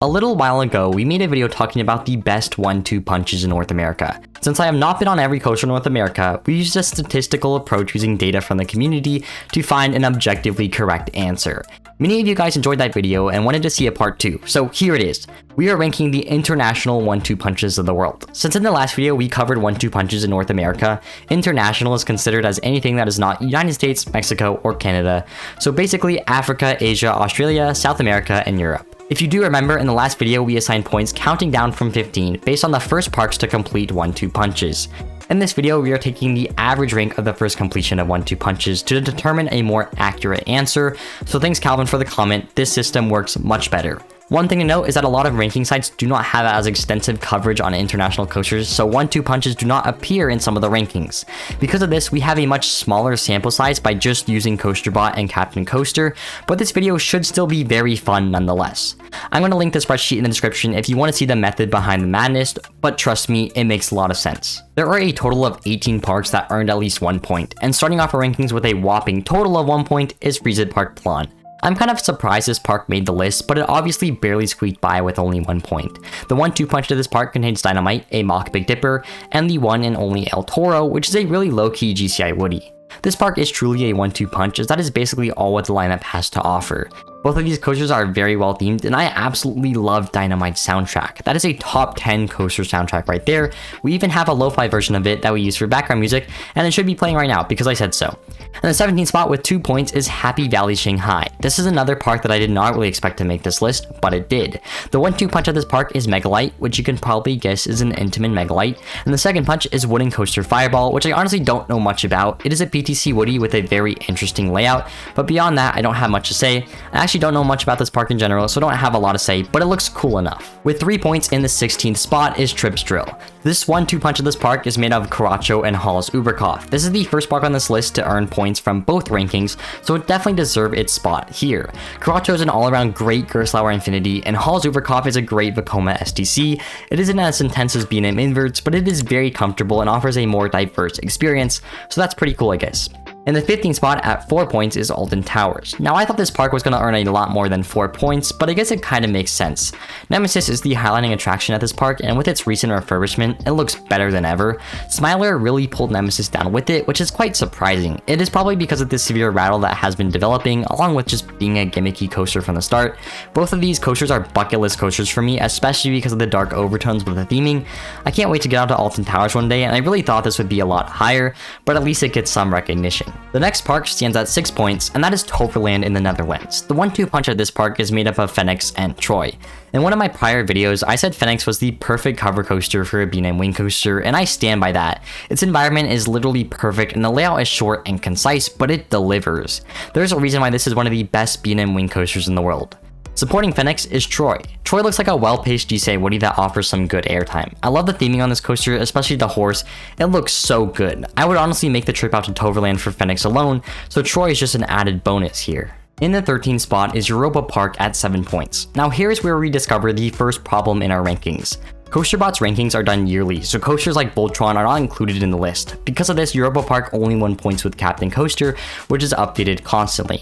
A little while ago, we made a video talking about the best 1-2 punches in North America. Since I have not been on every coaster in North America, we used a statistical approach using data from the community to find an objectively correct answer. Many of you guys enjoyed that video and wanted to see a part 2, so here it is. We are ranking the international 1-2 punches of the world. Since in the last video we covered 1-2 punches in North America, international is considered as anything that is not United States, Mexico, or Canada. So basically Africa, Asia, Australia, South America, and Europe. If you do remember, in the last video we assigned points counting down from 15 based on the first parks to complete 1-2 punches. In this video, we are taking the average rank of the first completion of 1-2 punches to determine a more accurate answer, so thanks Calvin for the comment, this system works much better. One thing to note is that a lot of ranking sites do not have as extensive coverage on international coasters, so 1-2 punches do not appear in some of the rankings. Because of this, we have a much smaller sample size by just using CoasterBot and Captain Coaster, but this video should still be very fun nonetheless. I'm going to link the spreadsheet in the description if you want to see the method behind the madness, but trust me, it makes a lot of sense. There are a total of 18 parks that earned at least 1 point, and starting off our rankings with a whopping total of 1 point is Riseberg Park Plan. I'm kind of surprised this park made the list, but it obviously barely squeaked by with only 1 point. The 1-2 punch to this park contains Dynamite, a mock Big Dipper, and the one and only El Toro, which is a really low-key GCI Woody. This park is truly a 1-2 punch, as that is basically all what the lineup has to offer. Both of these coasters are very well themed, and I absolutely love Dynamite's soundtrack. That is a top 10 coaster soundtrack right there. We even have a lo-fi version of it that we use for background music, and it should be playing right now because I said so. And the 17th spot with 2 points is Happy Valley Shanghai. This is another park that I did not really expect to make this list, but it did. The 1-2 punch of this park is Megalite, which you can probably guess is an Intamin Megalite, and the second punch is Wooden Coaster Fireball, which I honestly don't know much about. It is a PTC Woody with a very interesting layout, but beyond that, I don't have much to say. I actually don't know much about this park in general, so don't have a lot to say, but it looks cool enough. With 3 points in the 16th spot is Trips Drill. This 1-2 punch of this park is made of Caracho and Hall's Uberkauf. This is the first park on this list to earn points from both rankings, so it definitely deserves its spot here. Caracho is an all-around great Gerstlauer Infinity, and Hall's Uberkauf is a great Vekoma STC. It isn't as intense as B&M Inverts, but it is very comfortable and offers a more diverse experience, so that's pretty cool I guess. In the 15th spot at 4 points is Alton Towers. Now I thought this park was going to earn a lot more than 4 points, but I guess it kind of makes sense. Nemesis is the highlighting attraction at this park, and with its recent refurbishment, it looks better than ever. Smiler really pulled Nemesis down with it, which is quite surprising. It is probably because of the severe rattle that has been developing, along with just being a gimmicky coaster from the start. Both of these coasters are bucket list coasters for me, especially because of the dark overtones with the theming. I can't wait to get out to Alton Towers one day, and I really thought this would be a lot higher, but at least it gets some recognition. The next park stands at 6 points, and that is Toverland in the Netherlands. The 1-2 punch at this park is made up of Phoenix and Troy. In one of my prior videos, I said Phoenix was the perfect cover coaster for a B&M wing coaster, and I stand by that. Its environment is literally perfect, and the layout is short and concise, but it delivers. There's a reason why this is one of the best B&M wing coasters in the world. Supporting Phoenix is Troy. Troy looks like a well-paced GCI Woody that offers some good airtime. I love the theming on this coaster, especially the horse. It looks so good. I would honestly make the trip out to Toverland for Phoenix alone, so Troy is just an added bonus here. In the 13th spot is Europa Park at 7 points. Now here's where we discover the first problem in our rankings. CoasterBot's rankings are done yearly, so coasters like Voltron are not included in the list. Because of this, Europa Park only won points with Captain Coaster, which is updated constantly.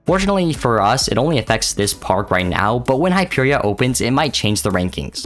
Fortunately for us, it only affects this park right now, but when Hyperia opens, it might change the rankings.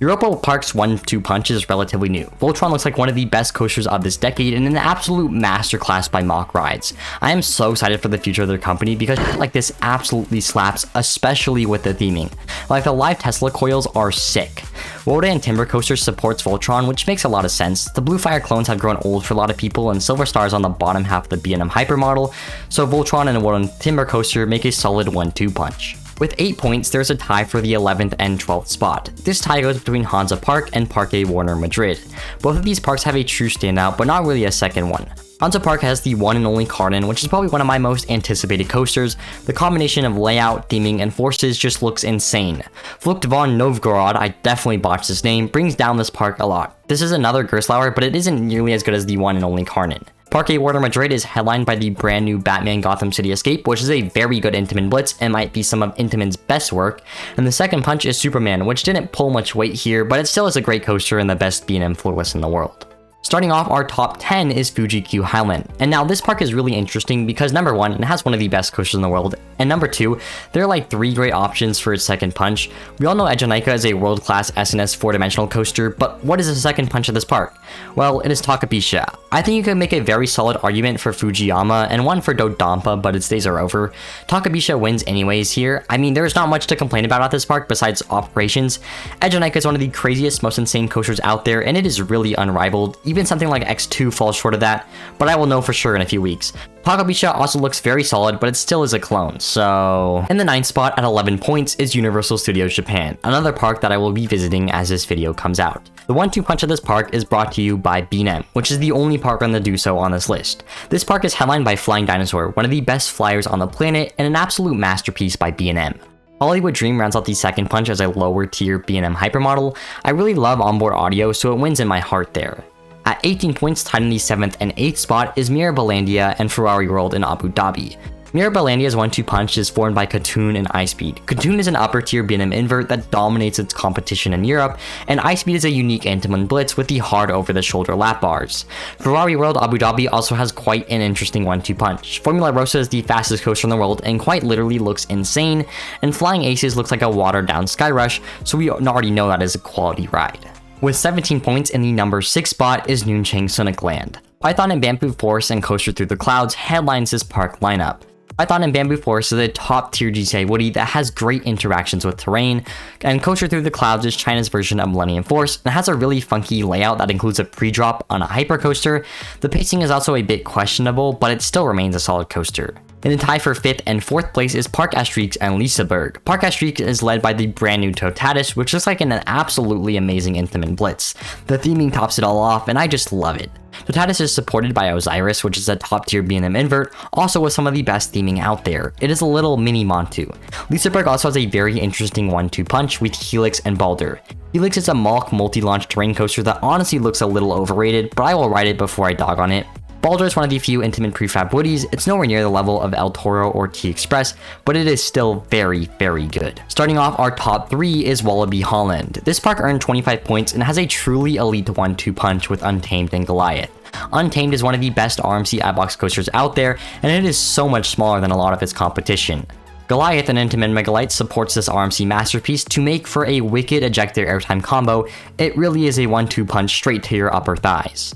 Europa Park's 1-2 punch is relatively new. Voltron looks like one of the best coasters of this decade and an absolute masterclass by Mock Rides. I am so excited for the future of their company because like this absolutely slaps, especially with the theming. Like the live Tesla coils are sick. Woda and Timber Coaster supports Voltron, which makes a lot of sense. The Blue Fire clones have grown old for a lot of people, and Silver Star is on the bottom half of the B&M Hyper model, so Voltron and Woda and Timber Coaster make a solid 1-2 punch. With 8 points, there's a tie for the 11th and 12th spot. This tie goes between Hansa Park and Parque Warner Madrid. Both of these parks have a true standout, but not really a second one. Hansa Park has the one and only Cardan, which is probably one of my most anticipated coasters. The combination of layout, theming, and forces just looks insane. Flucht von Novgorod, I definitely botched this name, brings down this park a lot. This is another Gerstlauer, but it isn't nearly as good as the one and only Cardan. Parque Warner Madrid is headlined by the brand new Batman Gotham City Escape, which is a very good Intamin Blitz and might be some of Intamin's best work. And the second punch is Superman, which didn't pull much weight here, but it still is a great coaster and the best B&M floorless in the world. Starting off, our top 10 is Fuji-Q Highland. And now this park is really interesting because number 1, it has one of the best coasters in the world, and number 2, there are like 3 great options for its second punch. We all know Energylandia is a world-class SNS 4-dimensional coaster, but what is the second punch of this park? Well, it is Takabisha. I think you could make a very solid argument for Fujiyama and one for Dodonpa, but its days are over. Takabisha wins anyways here. I mean, there's not much to complain about at this park besides operations. Energylandia is one of the craziest, most insane coasters out there, and it is really unrivaled. Even something like X2 falls short of that, but I will know for sure in a few weeks. Takabisha also looks very solid, but it still is a clone, so... In the 9th spot at 11 points is Universal Studios Japan, another park that I will be visiting as this video comes out. The 1-2 punch of this park is brought to you by B&M, which is the only park on the do so on this list. This park is headlined by Flying Dinosaur, one of the best flyers on the planet, and an absolute masterpiece by B&M. Hollywood Dream rounds out the second punch as a lower tier B&M hypermodel. I really love onboard audio, so it wins in my heart there. At 18 points, tied in the 7th and 8th spot is MasaneMiyaPA and Ferrari World in Abu Dhabi. MasaneMiyaPA's 1-2 punch is formed by Katoon and iSpeed. Katoon is an upper tier B&M invert that dominates its competition in Europe, and iSpeed is a unique Intamin blitz with the hard over the shoulder lap bars. Ferrari World Abu Dhabi also has quite an interesting 1-2 punch. Formula Rossa is the fastest coaster in the world and quite literally looks insane, and Flying Aces looks like a watered down Sky Rush, so we already know that is a quality ride. With 17 points in the number 6 spot is Nunchang Scenic Land. Python and Bamboo Forest and Coaster Through the Clouds headlines this park lineup. Python and Bamboo Forest is a top tier GTA Woody that has great interactions with terrain, and Coaster Through the Clouds is China's version of Millennium Force and has a really funky layout that includes a pre-drop on a hypercoaster. The pacing is also a bit questionable, but it still remains a solid coaster. In the tie for 5th and 4th place is Parque Asterix and Liseberg. Parque Asterix is led by the brand new Totatis, which looks like an absolutely amazing Intamin blitz. The theming tops it all off, and I just love it. Totatis is supported by Osiris, which is a top tier B&M invert, also with some of the best theming out there. It is a little mini Montu. Liseberg also has a very interesting 1-2 punch with Helix and Balder. Helix is a Malk multi-launch terrain coaster that honestly looks a little overrated, but I will ride it before I dog on it. Balder is one of the few Intamin prefab woodies. It's nowhere near the level of El Toro or T-Express, but it is still very, very good. Starting off, our top 3 is Wallaby Holland. This park earned 25 points and has a truly elite 1-2 punch with Untamed and Goliath. Untamed is one of the best RMC iBox coasters out there, and it is so much smaller than a lot of its competition. Goliath and Intamin Megalite supports this RMC masterpiece to make for a wicked ejector airtime combo. It really is a 1-2 punch straight to your upper thighs.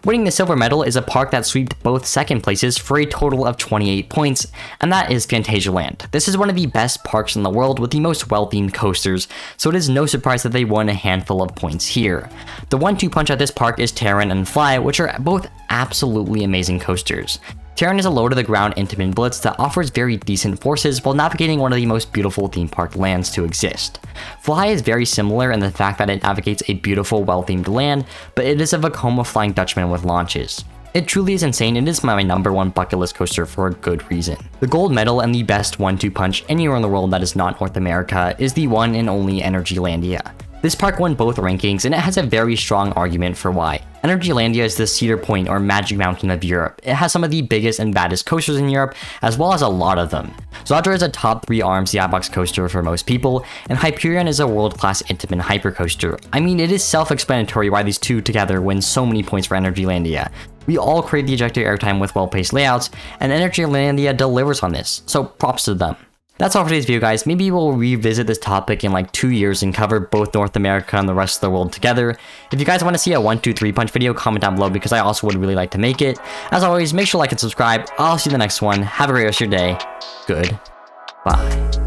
Winning the silver medal is a park that swept both second places for a total of 28 points, and that is Phantasialand. This is one of the best parks in the world with the most well-themed coasters, so it is no surprise that they won a handful of points here. The 1-2 punch at this park is Terran and Fly, which are both absolutely amazing coasters. Terran is a low-to-the-ground Intamin blitz that offers very decent forces while navigating one of the most beautiful theme park lands to exist. Fly is very similar in the fact that it navigates a beautiful, well-themed land, but it is a Vekoma Flying Dutchman with launches. It truly is insane. It is my number 1 bucket list coaster for a good reason. The gold medal and the best 1-2 punch anywhere in the world that is not North America is the one and only Energylandia. This park won both rankings, and it has a very strong argument for why. Energylandia is the Cedar Point or Magic Mountain of Europe. It has some of the biggest and baddest coasters in Europe, as well as a lot of them. Zadra is a top 3 RMC iBox coaster for most people, and Hyperion is a world-class Intamin hypercoaster. I mean, it is self-explanatory why these two together win so many points for Energylandia. We all crave the ejector airtime with well-paced layouts, and Energylandia delivers on this, so props to them. That's all for today's video, guys. Maybe we'll revisit this topic in like 2 years and cover both North America and the rest of the world together. If you guys want to see a 1-2-3 punch video, comment down below because I also would really like to make it. As always, make sure to like and subscribe. I'll see you in the next one. Have a great rest of your day. Goodbye.